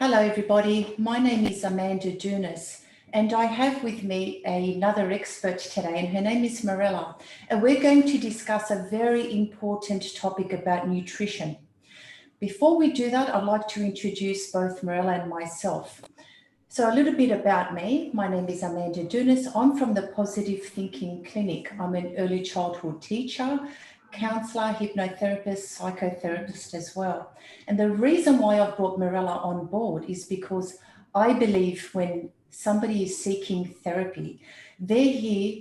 Hello everybody, my name is Amanda Dounis and I have with me another expert today and her name is Mirela, and we're going to discuss a very important topic about nutrition. Before we do that, I'd like to introduce both Mirela and myself. So a little bit about me. My name is Amanda Dounis. I'm from the Positive Thinking Clinic. I'm an early childhood teacher, counsellor, hypnotherapist, psychotherapist as well. And the reason why I've brought Mirela on board is because I believe when somebody is seeking therapy, they're here,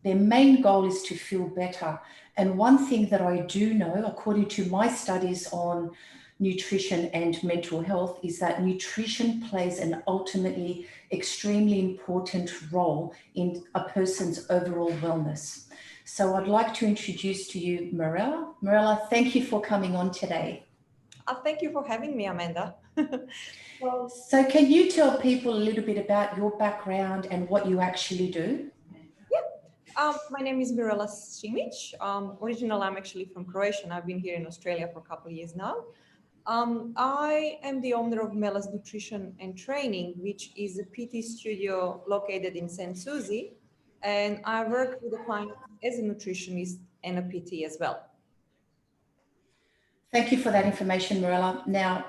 their main goal is to feel better. And one thing that I do know, according to my studies on nutrition and mental health, is that nutrition plays an ultimately extremely important role in a person's overall wellness. So I'd like to introduce to you Mirela. Mirela, thank you for coming on today. Thank you for having me, Amanda. So can you tell people a little bit about your background and what you actually do? My name is Mirela Simic. Originally, I'm actually from Croatia, and I've been here in Australia for a couple of years now. I am the owner of Mirelas Nutrition and Training, which is a PT studio located in St. Susie, and I work with a client as a nutritionist and a PT as well. Thank you for that information, Mirela. Now,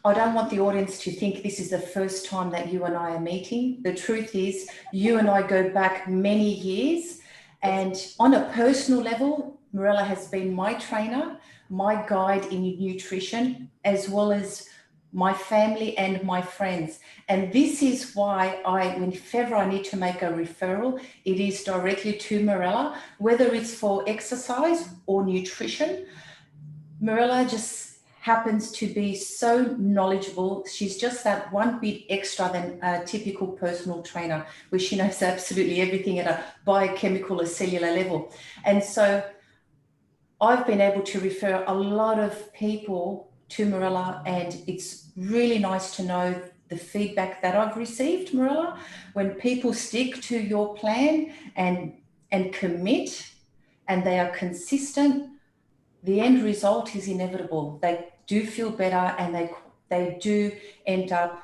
I don't want the audience to think this is the first time that you and I are meeting. The truth is, you and I go back many years, and on a personal level, Mirela has been my trainer, my guide in nutrition, as well as my family and my friends. And this is why whenever I need to make a referral, it is directly to Mirela, whether it's for exercise or nutrition. Mirela just happens to be so knowledgeable. She's just that one bit extra than a typical personal trainer, where she knows absolutely everything at a biochemical or cellular level. And so I've been able to refer a lot of people to Mirela, and it's really nice to know the feedback that I've received, Mirela. When people stick to your plan and commit and they are consistent, the end result is inevitable. They do feel better, and they do end up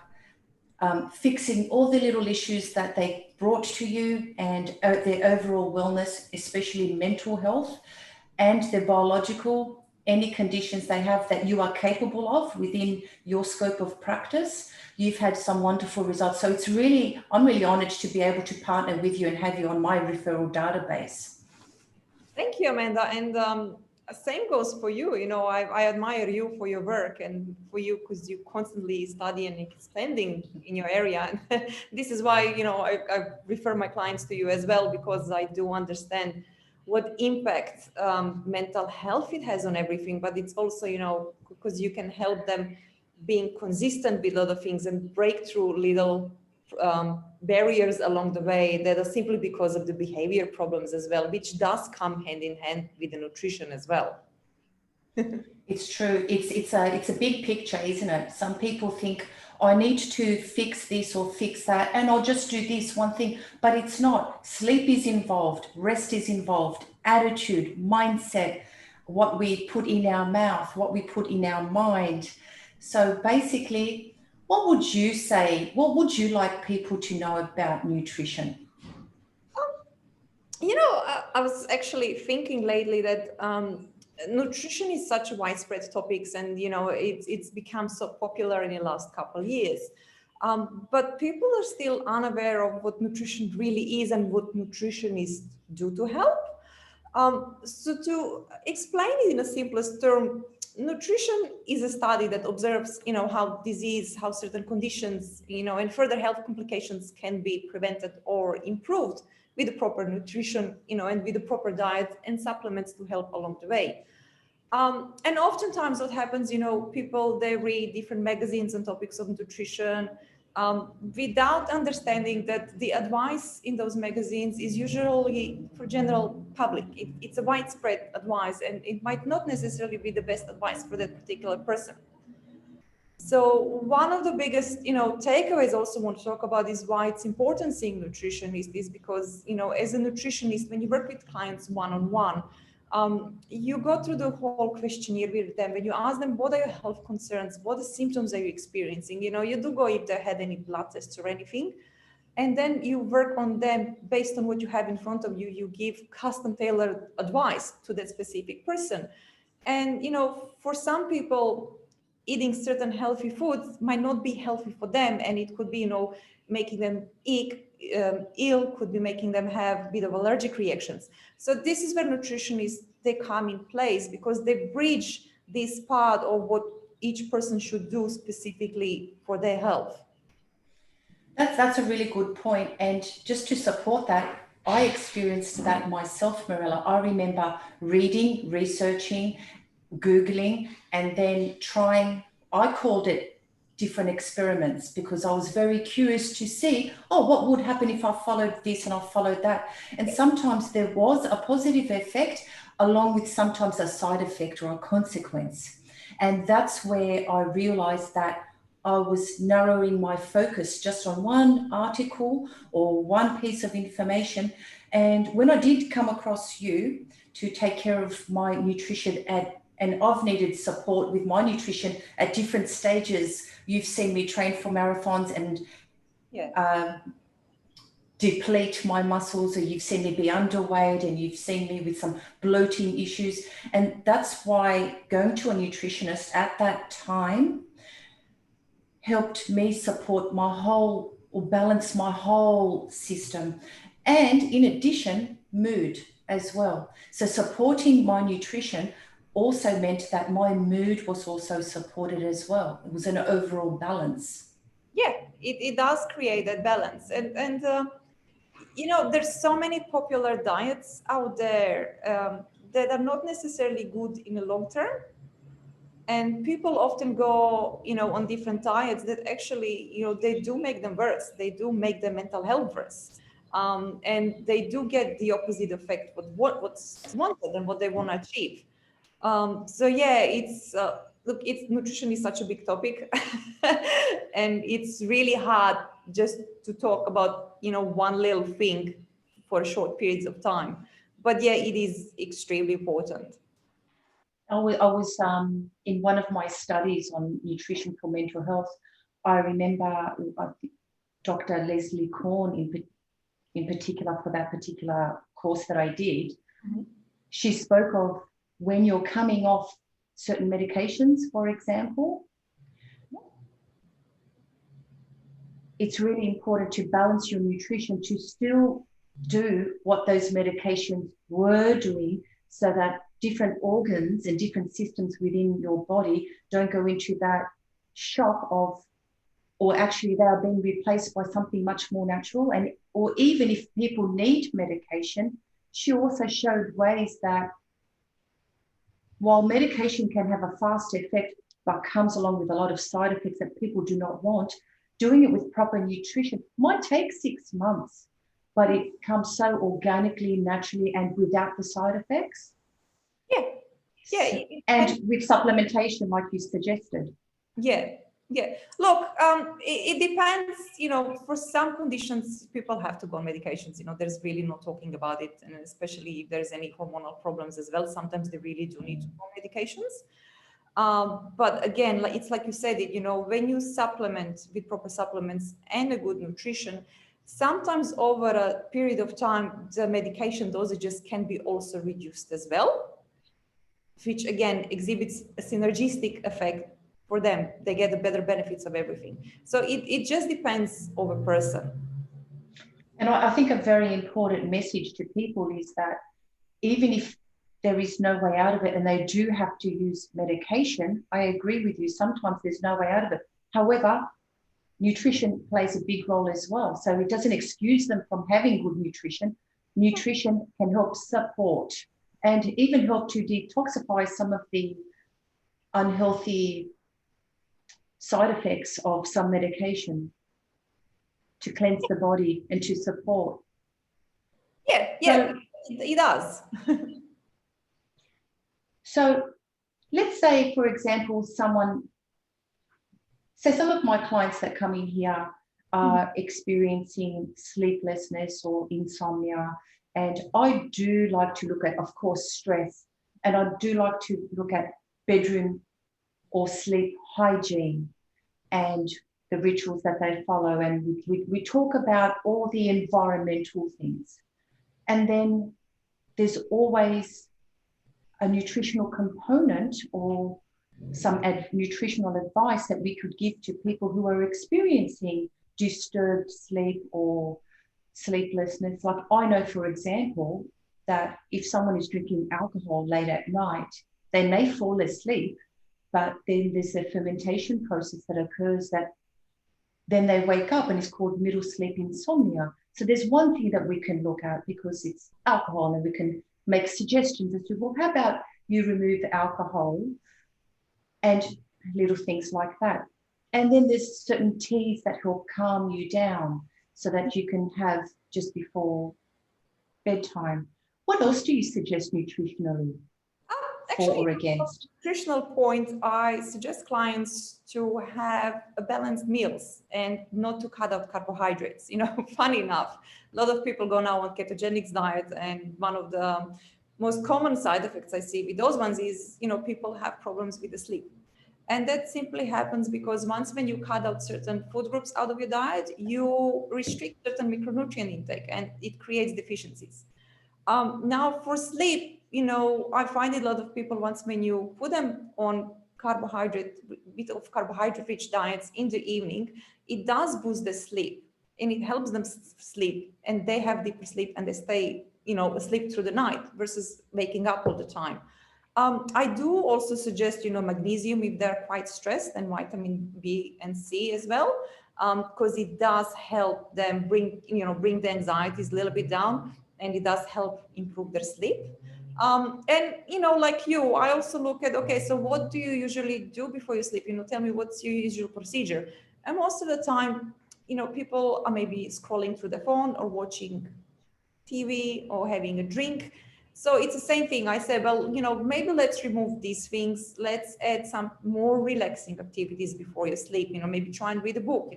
fixing all the little issues that they brought to you, and their overall wellness, especially mental health and their biological, any conditions they have that you are capable of within your scope of practice. You've had some wonderful results. So I'm really honored to be able to partner with you and have you on my referral database. Thank you, Amanda. And same goes for you. You know, I admire you for your work and for you because you constantly study and expanding in your area. And this is why, you know, I refer my clients to you as well, because I do understand what impact mental health it has on everything. But it's also, you know, because you can help them being consistent with other things and break through little barriers along the way that are simply because of the behavior problems as well, which does come hand in hand with the nutrition as well. It's true. It's a big picture, isn't it? Some people think, I need to fix this or fix that, and I'll just do this one thing, but it's not. Sleep is involved, rest is involved, attitude, mindset, what we put in our mouth, what we put in our mind. So basically, what would you say? What would you like people to know about nutrition? You know, I was actually thinking lately that nutrition is such a widespread topic, and you know, it's become so popular in the last couple of years. But people are still unaware of what nutrition really is and what nutritionists do to help. So to explain it in a simplest term, nutrition is a study that observes, you know, how disease, how certain conditions, you know, and further health complications can be prevented or improved with the proper nutrition, you know, and with the proper diet and supplements to help along the way. And oftentimes what happens, you know, people, they read different magazines on topics of nutrition without understanding that the advice in those magazines is usually for general public. It's a widespread advice, and it might not necessarily be the best advice for that particular person. So one of the biggest, you know, takeaways also want to talk about is why it's important seeing nutritionists is because, you know, as a nutritionist, when you work with clients one-on-one, You go through the whole questionnaire with them. When you ask them, what are your health concerns? What symptoms are you experiencing? You know, you do go if they had any blood tests or anything. And then you work on them based on what you have in front of you. You give custom tailored advice to that specific person. And, you know, for some people, eating certain healthy foods might not be healthy for them. And it could be, you know, making them ill, could be making them have a bit of allergic reactions. So this is where nutritionists, they come in place, because they bridge this part of what each person should do specifically for their health. That's a really good point. And just to support that, I experienced that myself, Mirela. I remember reading, researching, Googling, and then trying, I called it different experiments, because I was very curious to see, oh, what would happen if I followed this and I followed that? And sometimes there was a positive effect along with sometimes a side effect or a consequence. And that's where I realized that I was narrowing my focus just on one article or one piece of information. And when I did come across you to take care of my nutrition and I've needed support with my nutrition at different stages. You've seen me train for marathons and deplete my muscles, or you've seen me be underweight, and you've seen me with some bloating issues. And that's why going to a nutritionist at that time helped me support my whole, or balance my whole system. And in addition, mood as well. So supporting my nutrition also meant that my mood was also supported as well. It was an overall balance. Yeah, it does create that balance. And you know, there's so many popular diets out there that are not necessarily good in the long term. And people often go, you know, on different diets that actually, you know, they do make them worse. They do make their mental health worse. And they do get the opposite effect with what's wanted and what they want to achieve. So yeah, it's look, nutrition is such a big topic, and it's really hard just to talk about, you know, one little thing for short periods of time. But yeah, it is extremely important. I was in one of my studies on nutrition for mental health. I remember Dr. Leslie Korn in particular, for that particular course that I did. Mm-hmm. She spoke of when you're coming off certain medications, for example, it's really important to balance your nutrition to still do what those medications were doing, so that different organs and different systems within your body don't go into that shock of, or actually they are being replaced by something much more natural. And or even if people need medication, she also showed ways that while medication can have a fast effect but comes along with a lot of side effects that people do not want, doing it with proper nutrition might take 6 months, but it comes so organically, naturally, and without the side effects. Yeah. And with supplementation, like you suggested. Yeah. Look, it depends, you know, for some conditions, people have to go on medications. You know, there's really no talking about it. And especially if there's any hormonal problems as well, sometimes they really do need to go on medications. But again, it's like you said it, you know, when you supplement with proper supplements and a good nutrition, sometimes over a period of time, the medication dosages can be also reduced as well, which again exhibits a synergistic effect for them. They get the better benefits of everything. So it just depends on a person. And I think a very important message to people is that even if there is no way out of it and they do have to use medication, I agree with you, sometimes there's no way out of it. However, nutrition plays a big role as well. So it doesn't excuse them from having good nutrition. Nutrition can help support and even help to detoxify some of the unhealthy side effects of some medication, to cleanse the body and to support. Yeah, it does. So let's say, for example, some of my clients that come in here are experiencing sleeplessness or insomnia, And I do like to look at, of course, stress. And I do like to look at bedroom or sleep hygiene and the rituals that they follow. And we talk about all the environmental things. And then there's always a nutritional component or some nutritional advice that we could give to people who are experiencing disturbed sleep or sleeplessness. Like I know, for example, that if someone is drinking alcohol late at night, they may fall asleep, but then there's a fermentation process that occurs that then they wake up, and it's called middle sleep insomnia. So there's one thing that we can look at because it's alcohol, and we can make suggestions as to, well, how about you remove alcohol and little things like that. And then there's certain teas that help calm you down so that you can have just before bedtime. What else do you suggest nutritionally? For or against? Nutritional point, I suggest clients to have a balanced meals and not to cut out carbohydrates. Funny enough, a lot of people go now on ketogenic diet, and one of the most common side effects I see with those ones is, people have problems with the sleep. And that simply happens because once when you cut out certain food groups out of your diet, you restrict certain micronutrient intake, and it creates deficiencies. Now for sleep, I find a lot of people, once when you put them on bit of carbohydrate-rich diets in the evening, it does boost the sleep, and it helps them sleep, and they have deeper sleep, and they stay, asleep through the night versus waking up all the time. I do also suggest, magnesium if they're quite stressed, and vitamin B and C as well, because it does help them bring the anxieties a little bit down, and it does help improve their sleep. And, like you, I also look at, okay, so what do you usually do before you sleep? Tell me what's your usual procedure. And most of the time, people are maybe scrolling through the phone or watching TV or having a drink. So it's the same thing. I said, well, maybe let's remove these things. Let's add some more relaxing activities before you sleep. Maybe try and read a book,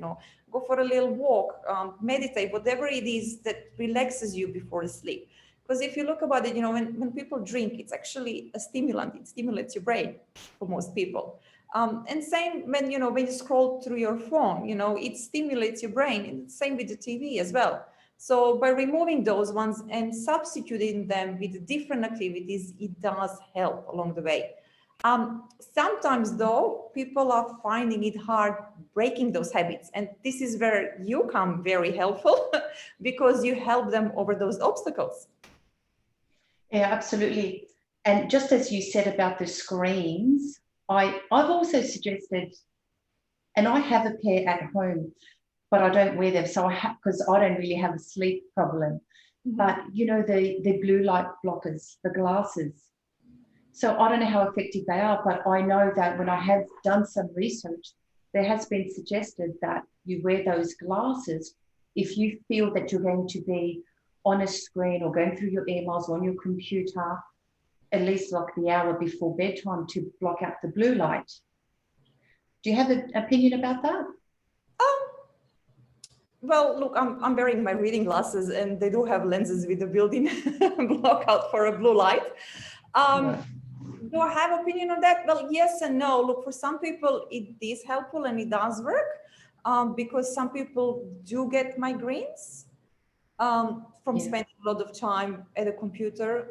go for a little walk, meditate, whatever it is that relaxes you before sleep. Because if you look about it, when people drink, it's actually a stimulant. It stimulates your brain for most people. And same when you scroll through your phone, it stimulates your brain. And same with the TV as well. So by removing those ones and substituting them with different activities, it does help along the way. Sometimes though, people are finding it hard breaking those habits. And this is where you come very helpful because you help them over those obstacles. Yeah, absolutely. And just as you said about the screens, I've also suggested, and I have a pair at home, but I don't wear them. So because I don't really have a sleep problem. Mm-hmm. But the blue light blockers, the glasses. So I don't know how effective they are, but I know that when I have done some research, there has been suggested that you wear those glasses if you feel that you're going to be on a screen or going through your emails on your computer, at least like the hour before bedtime, to block out the blue light. Do you have an opinion about that? Well, look, I'm wearing my reading glasses, and they do have lenses with a built-in blockout for a blue light. Do I have opinion on that? Well, yes and no. Look, for some people, it is helpful and it does work because some people do get migraines from spending a lot of time at a computer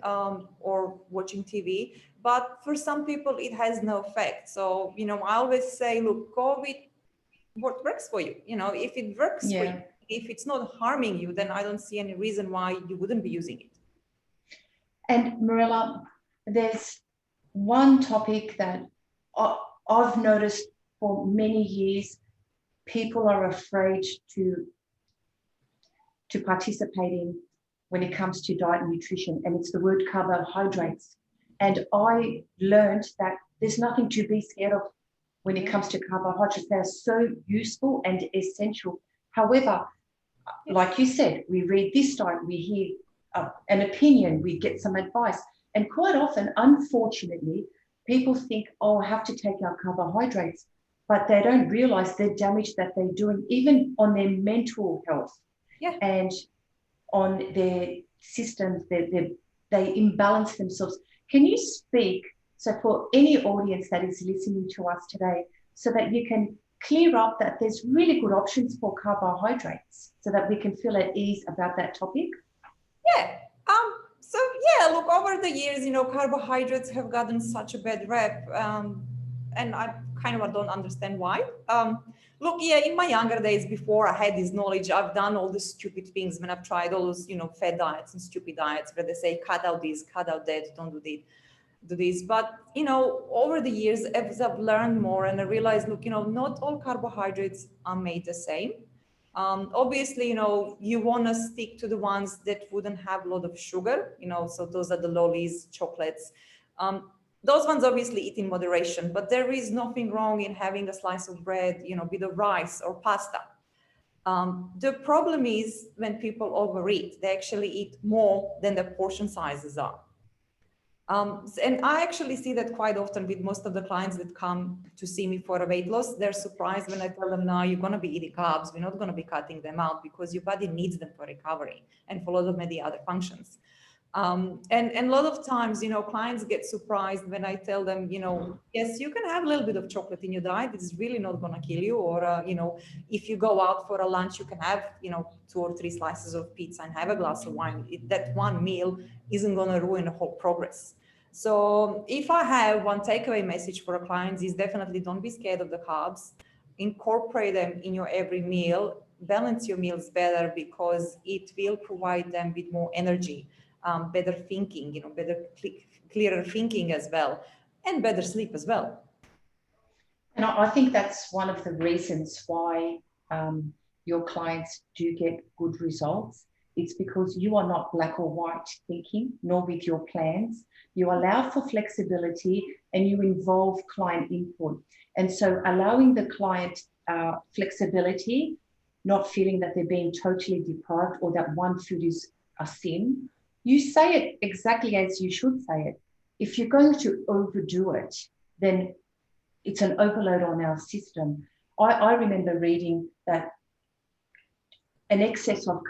or watching TV. But for some people, it has no effect. So, I always say, look, go with what works for you. If it works for you, if it's not harming you, then I don't see any reason why you wouldn't be using it. And Mirela, there's one topic that I've noticed for many years, people are afraid to participate in when it comes to diet and nutrition, and it's the word carbohydrates. And I learned that there's nothing to be scared of when it comes to carbohydrates. They're so useful and essential. However, like you said, we read this diet, we hear an opinion, we get some advice. And quite often, unfortunately, people think, I have to take out carbohydrates, but they don't realize the damage that they're doing, even on their mental health and on their systems, they imbalance themselves. Can you speak, so for any audience that is listening to us today, so that you can clear up that there's really good options for carbohydrates so that we can feel at ease about that topic? Yeah. So yeah, look, over the years, carbohydrates have gotten such a bad rep, and I kind of don't understand why. Look, yeah, in my younger days, before I had this knowledge, I've done all the stupid things when I've tried all those, fad diets and stupid diets where they say, cut out this, cut out that, don't do this. But, over the years, as I've learned more and I realized, look, not all carbohydrates are made the same. Obviously, you want to stick to the ones that wouldn't have a lot of sugar, so those are the lollies, chocolates. Those ones obviously eat in moderation, but there is nothing wrong in having a slice of bread, bit of rice or pasta. The problem is when people overeat, they actually eat more than their portion sizes are. And I actually see that quite often with most of the clients that come to see me for a weight loss. They're surprised when I tell them, no, you're going to be eating carbs. We're not going to be cutting them out because your body needs them for recovery and for a lot of many other functions. And a lot of times, clients get surprised when I tell them, yes, you can have a little bit of chocolate in your diet. It's really not going to kill you. Or, if you go out for a lunch, you can have, 2 or 3 slices of pizza and have a glass of wine. That one meal isn't going to ruin the whole progress. So if I have one takeaway message for our clients is definitely don't be scared of the carbs, incorporate them in your every meal, balance your meals better because it will provide them with more energy, better thinking, better, clearer thinking as well, and better sleep as well. And I think that's one of the reasons why your clients do get good results. It's because you are not black or white thinking, nor with your plans. You allow for flexibility and you involve client input. And so allowing the client flexibility, not feeling that they're being totally deprived or that one food is a sin, you say it exactly as you should say it. If you're going to overdo it, then it's an overload on our system. I remember reading that an excess of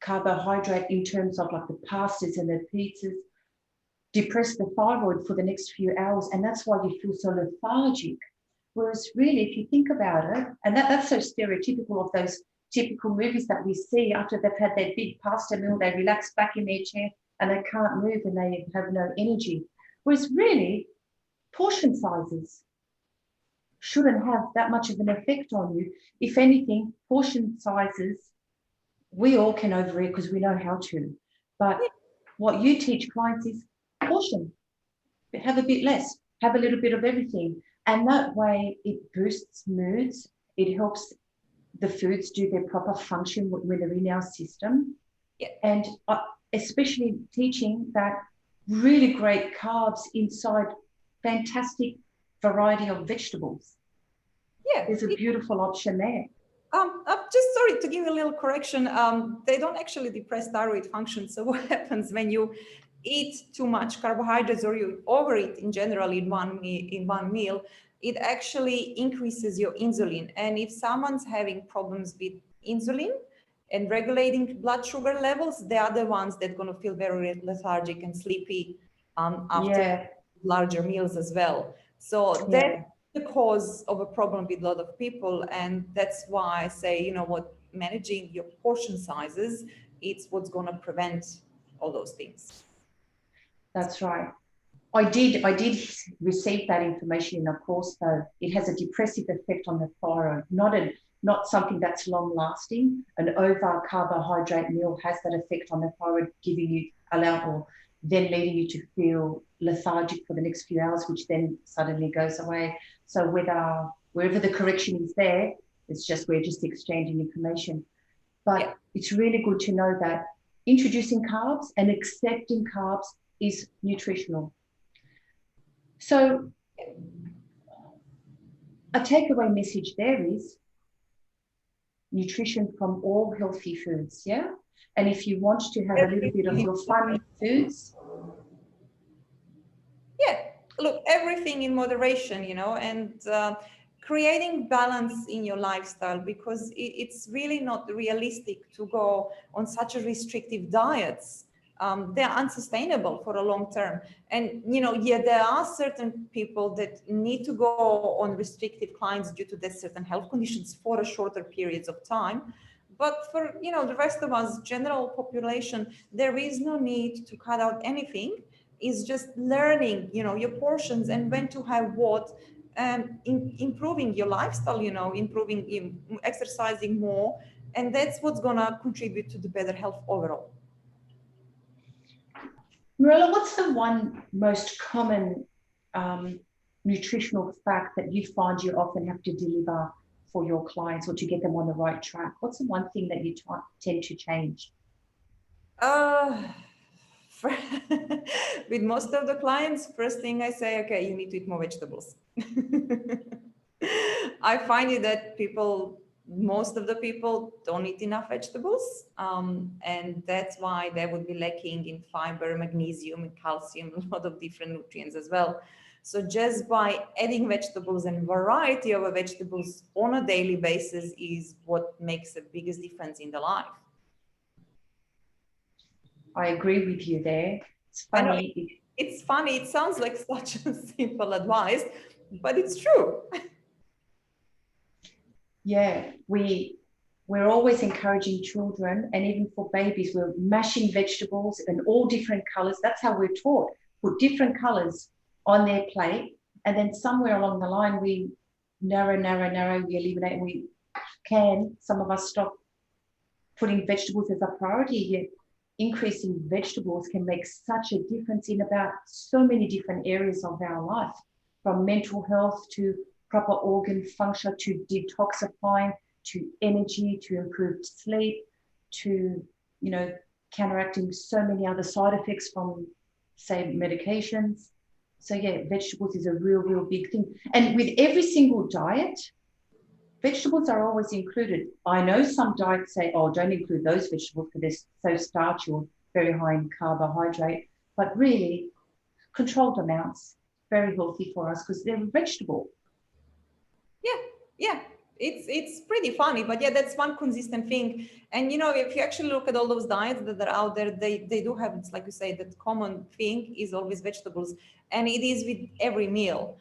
carbohydrate in terms of like the pastas and the pizzas depress the thyroid for the next few hours, and that's why you feel so lethargic. Whereas really, if you think about it, and that's so stereotypical of those typical movies that we see after they've had their big pasta meal, they relax back in their chair and they can't move and they have no energy. Whereas really, portion sizes shouldn't have that much of an effect on you. If anything, portion sizes, we all can overeat because we know how to. But what you teach clients is portion. Have a bit less, have a little bit of everything. And that way it boosts moods. It helps the foods do their proper function when they're in our system. Yeah. And especially teaching that really great carbs inside fantastic variety of vegetables. Yeah. There's a beautiful option there. I'm just sorry to give you a little correction. They don't actually depress thyroid function. So what happens when you eat too much carbohydrates or you overeat in general in one meal, it actually increases your insulin. And if someone's having problems with insulin and regulating blood sugar levels, they are the ones that are going to feel very lethargic and sleepy after larger meals as well. So that's the cause of a problem with a lot of people. And that's why I say, managing your portion sizes, it's what's going to prevent all those things. That's right. I did receive that information in a course, though. It has a depressive effect on the thyroid, not something that's long lasting. An over carbohydrate meal has that effect on the thyroid, then leading you to feel lethargic for the next few hours, which then suddenly goes away. So wherever the correction is there, we're just exchanging information. But it's really good to know that introducing carbs and accepting carbs is nutritional. So a takeaway message there is nutrition from all healthy foods, yeah? And if you want to have a little bit of your fun foods. Yeah, look, everything in moderation, and creating balance in your lifestyle, because it's really not realistic to go on such a restrictive diets they're unsustainable for a long term. And, you know, yeah, there are certain people that need to go on restrictive clients due to their certain health conditions for a shorter periods of time. But for, you know, the rest of us, general population, there is no need to cut out anything. It's just learning, you know, your portions and when to have what, improving your lifestyle, you know, exercising more. And that's what's gonna contribute to the better health overall. Mirela, what's the one most common nutritional fact that you find you often have to deliver for your clients or to get them on the right track? What's the one thing that you tend to change? With most of the clients, first thing I say, okay, you need to eat more vegetables. I find it that most of the people don't eat enough vegetables. And that's why they would be lacking in fiber, magnesium, and calcium, a lot of different nutrients as well. So just by adding vegetables and variety of vegetables on a daily basis is what makes the biggest difference in the life. I agree with you there. It's funny. It's funny. It sounds like such a simple advice, but it's true. Yeah, we're always encouraging children, and even for babies, we're mashing vegetables in all different colors. That's how we're taught. Put different colors on their plate, and then somewhere along the line, we narrow, we eliminate, some of us stop putting vegetables as a priority, yet increasing vegetables can make such a difference in about so many different areas of our life, from mental health to proper organ function, to detoxifying, to energy, to improved sleep, to, you know, counteracting so many other side effects from, say, medications. So yeah, vegetables is a real big thing. And with every single diet, vegetables are always included. I know some diets say, oh, don't include those vegetables because they're so starchy or very high in carbohydrate, but really controlled amounts, very healthy for us because they're vegetable. Yeah, it's pretty funny, but yeah, that's one consistent thing. And you know, if you actually look at all those diets that are out there, they do have, it's like you say, that common thing is always vegetables, and it is with every meal.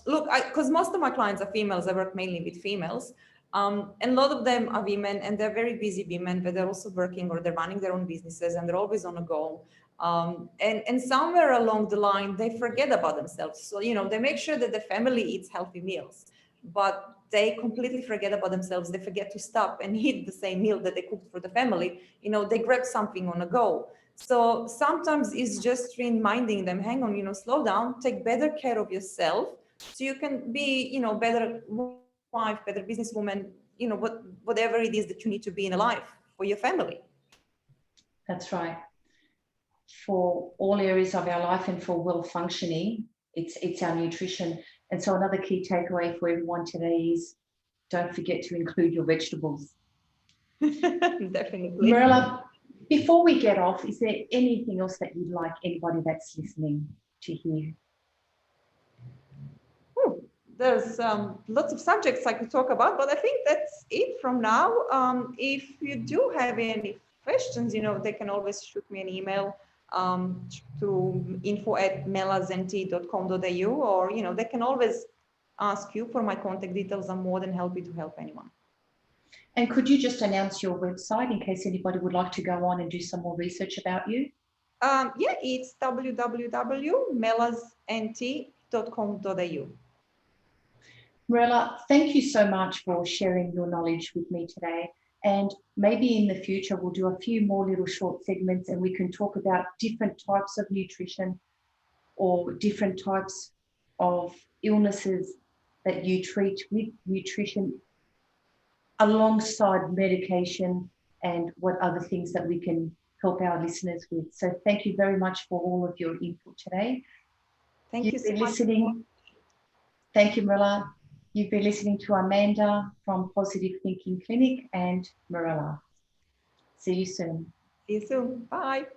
Look, because most of my clients are females, I work mainly with females, and a lot of them are women, and they're very busy women, but they're also working or they're running their own businesses, and they're always on a go. And somewhere along the line, they forget about themselves. So, you know, they make sure that the family eats healthy meals, but they completely forget about themselves. They forget to stop and eat the same meal that they cooked for the family. You know, they grab something on a go. So sometimes it's just reminding them, hang on, you know, slow down, take better care of yourself so you can be, you know, better wife, better businesswoman, you know, whatever it is that you need to be in a life for your family. That's right. For all areas of our life and for well functioning, it's our nutrition. And so another key takeaway for everyone today is don't forget to include your vegetables. Definitely. Mirela, before we get off, is there anything else that you'd like anybody that's listening to hear? There's lots of subjects I could talk about, but I think that's it from now. If you do have any questions, you know, they can always shoot me an email to info@melasnt.com.au, or, you know, they can always ask you for my contact details. I'm more than happy to help anyone. And could you just announce your website in case anybody would like to go on and do some more research about you? Yeah, it's www.melasnt.com.au. Mirela, thank you so much for sharing your knowledge with me today. And maybe in the future, we'll do a few more little short segments and we can talk about different types of nutrition or different types of illnesses that you treat with nutrition alongside medication and what other things that we can help our listeners with. So thank you very much for all of your input today. Thank you so much. Listening. Thank you, Mirela. You've been listening to Amanda from Positive Thinking Clinic and Mirela. See you soon. See you soon. Bye.